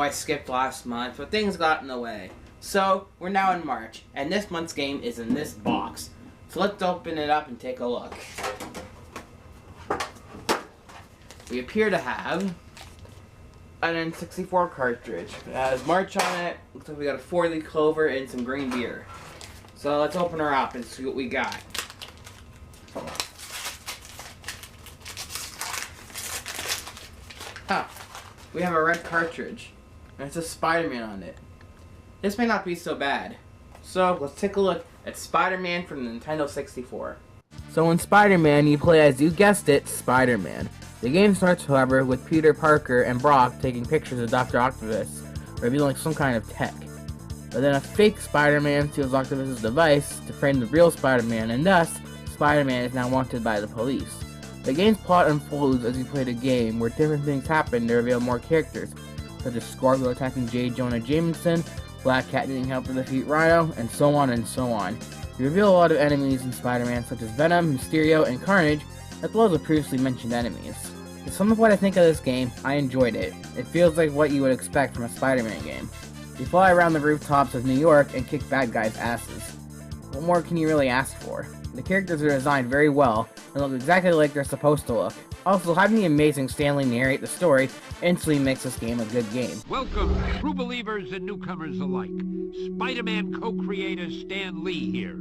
know I skipped last month, but things got in the way. So, we're now in March, and this month's game is in this box. So let's open it up and take a look. We appear to have an N64 cartridge. It has March on it. Looks like we got a 4-leaf clover and some green beer. So let's open her up and see what we got. Huh. We have a red cartridge. And it says Spider-Man on it. This may not be so bad. So let's take a look at Spider-Man from the Nintendo 64. So in Spider-Man, you play as, you guessed it, Spider-Man. The game starts, however, with Peter Parker and Brock taking pictures of Dr. Octopus, revealing some kind of tech. But then a fake Spider-Man steals Octopus's device to frame the real Spider-Man, and thus, Spider-Man is now wanted by the police. The game's plot unfolds as you play the game, where different things happen to reveal more characters, such as Scorpio attacking J. Jonah Jameson, Black Cat needing help to defeat Rhino, and so on and so on. You reveal a lot of enemies in Spider-Man, such as Venom, Mysterio, and Carnage, as well as the previously mentioned enemies. To sum up what I think of this game, I enjoyed it. It feels like what you would expect from a Spider-Man game. You fly around the rooftops of New York and kick bad guys' asses. What more can you really ask for? The characters are designed very well, and look exactly like they're supposed to look. Also, having the amazing Stan Lee narrate the story instantly makes this game a good game. Welcome, true believers and newcomers alike. Spider-Man co-creator Stan Lee here.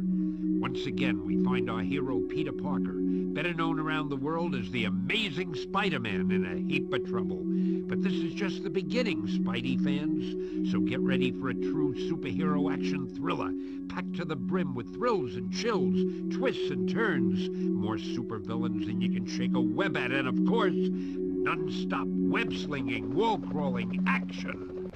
Once again, we find our hero Peter Parker, better known around the world as the Amazing Spider-Man, in a heap of trouble. But this is just the beginning, Spidey fans. So get ready for a true superhero action thriller, packed to the brim with thrills and chills, twists and turns, more supervillains than you can shake a web at, and of course, non-stop web-slinging, wall-crawling action.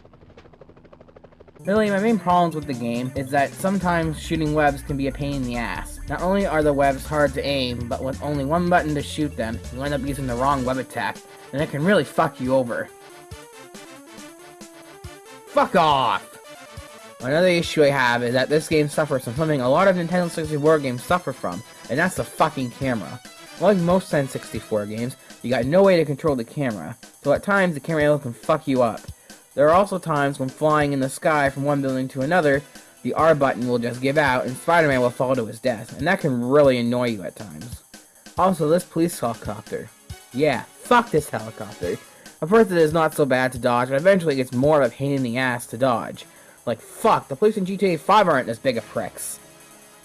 Really, my main problems with the game is that sometimes shooting webs can be a pain in the ass. Not only are the webs hard to aim, but with only one button to shoot them, you end up using the wrong web attack, and it can really fuck you over. Fuck off! Another issue I have is that this game suffers from something a lot of Nintendo 64 games suffer from, and that's the fucking camera. Like most N64 games, you got no way to control the camera, so at times the camera angle can fuck you up. There are also times when flying in the sky from one building to another, the R button will just give out and Spider-Man will fall to his death, and that can really annoy you at times. Also, this police helicopter. Yeah, fuck this helicopter. At first it is not so bad to dodge, but eventually it gets more of a pain in the ass to dodge. Like, fuck, the police in GTA 5 aren't as big of pricks.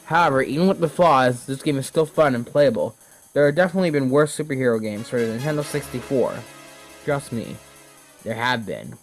However, even with the flaws, this game is still fun and playable. There have definitely been worse superhero games for the Nintendo 64. Trust me, there have been.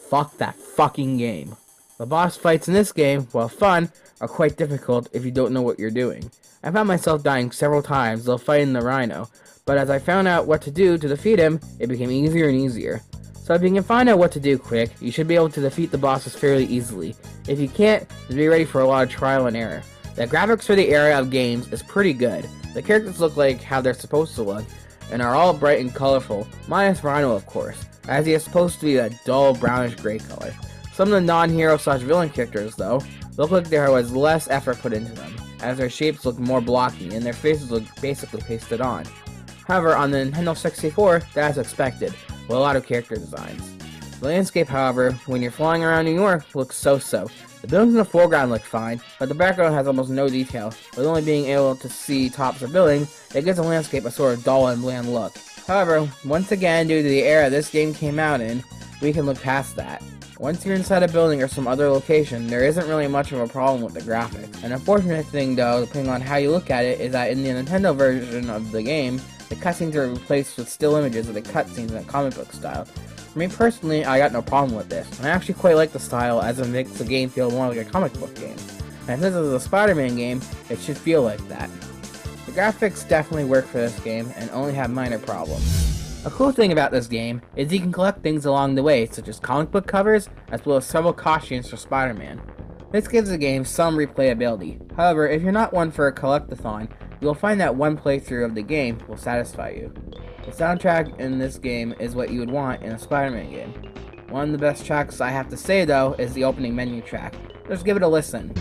Fuck that fucking game. The boss fights in this game, while fun, are quite difficult if you don't know what you're doing. I found myself dying several times while fighting the Rhino, but as I found out what to do to defeat him, it became easier and easier. So if you can find out what to do quick, you should be able to defeat the bosses fairly easily. If you can't, just be ready for a lot of trial and error. The graphics for the era of games is pretty good. The characters look like how they're supposed to look, and are all bright and colorful, minus Rhino of course, as he is supposed to be a dull brownish gray color. Some of the non-hero / villain characters, though, look like there was less effort put into them, as their shapes look more blocky and their faces look basically pasted on. However, on the Nintendo 64, that's expected, with a lot of character designs. The landscape, however, when you're flying around New York, looks so-so. The buildings in the foreground look fine, but the background has almost no detail, with only being able to see tops of buildings. It gives the landscape a sort of dull and bland look. However, once again, due to the era this game came out in, we can look past that. Once you're inside a building or some other location, there isn't really much of a problem with the graphics. An unfortunate thing though, depending on how you look at it, is that in the Nintendo version of the game, the cutscenes are replaced with still images of the cutscenes in a comic book style. For me personally, I got no problem with this. I actually quite like the style as it makes the game feel more like a comic book game. And if this is a Spider-Man game, it should feel like that. The graphics definitely work for this game and only have minor problems. A cool thing about this game is you can collect things along the way, such as comic book covers, as well as several costumes for Spider-Man. This gives the game some replayability. However, if you're not one for a collectathon, you'll find that one playthrough of the game will satisfy you. The soundtrack in this game is what you would want in a Spider-Man game. One of the best tracks I have to say though is the opening menu track. Just give it a listen.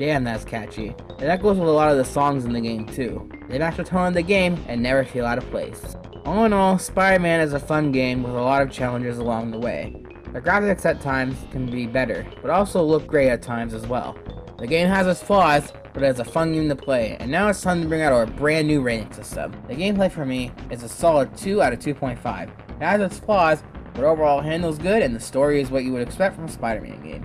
Damn, that's catchy. And that goes with a lot of the songs in the game too. They match the tone of the game and never feel out of place. All in all, Spider-Man is a fun game with a lot of challenges along the way. The graphics at times can be better, but also look great at times as well. The game has its flaws, but it's a fun game to play, and now it's time to bring out our brand new rating system. The gameplay for me is a solid 2 out of 2.5. It has its flaws, but overall handles good and the story is what you would expect from a Spider-Man game.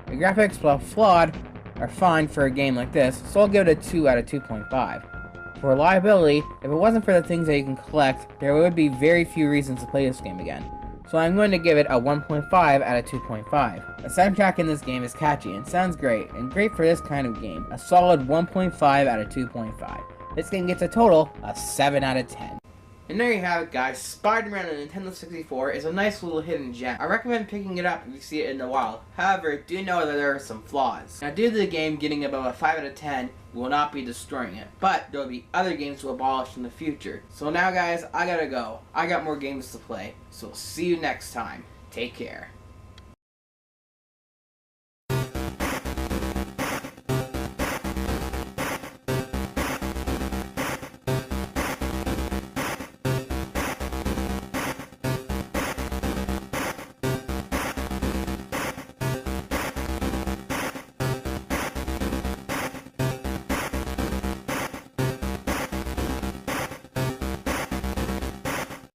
The graphics, while flawed, are fine for a game like this, so I'll give it a 2 out of 2.5. For reliability, if it wasn't for the things that you can collect, there would be very few reasons to play this game again. So I'm going to give it a 1.5 out of 2.5. The soundtrack in this game is catchy and sounds great, and great for this kind of game. A solid 1.5 out of 2.5. This game gets a total of 7 out of 10. And there you have it, guys. Spider-Man on Nintendo 64 is a nice little hidden gem. I recommend picking it up if you see it in the wild. However, do know that there are some flaws. Now, due to the game getting above a 5 out of 10, we will not be destroying it. But there will be other games to abolish in the future. So now, guys, I gotta go. I got more games to play. So see you next time. Take care.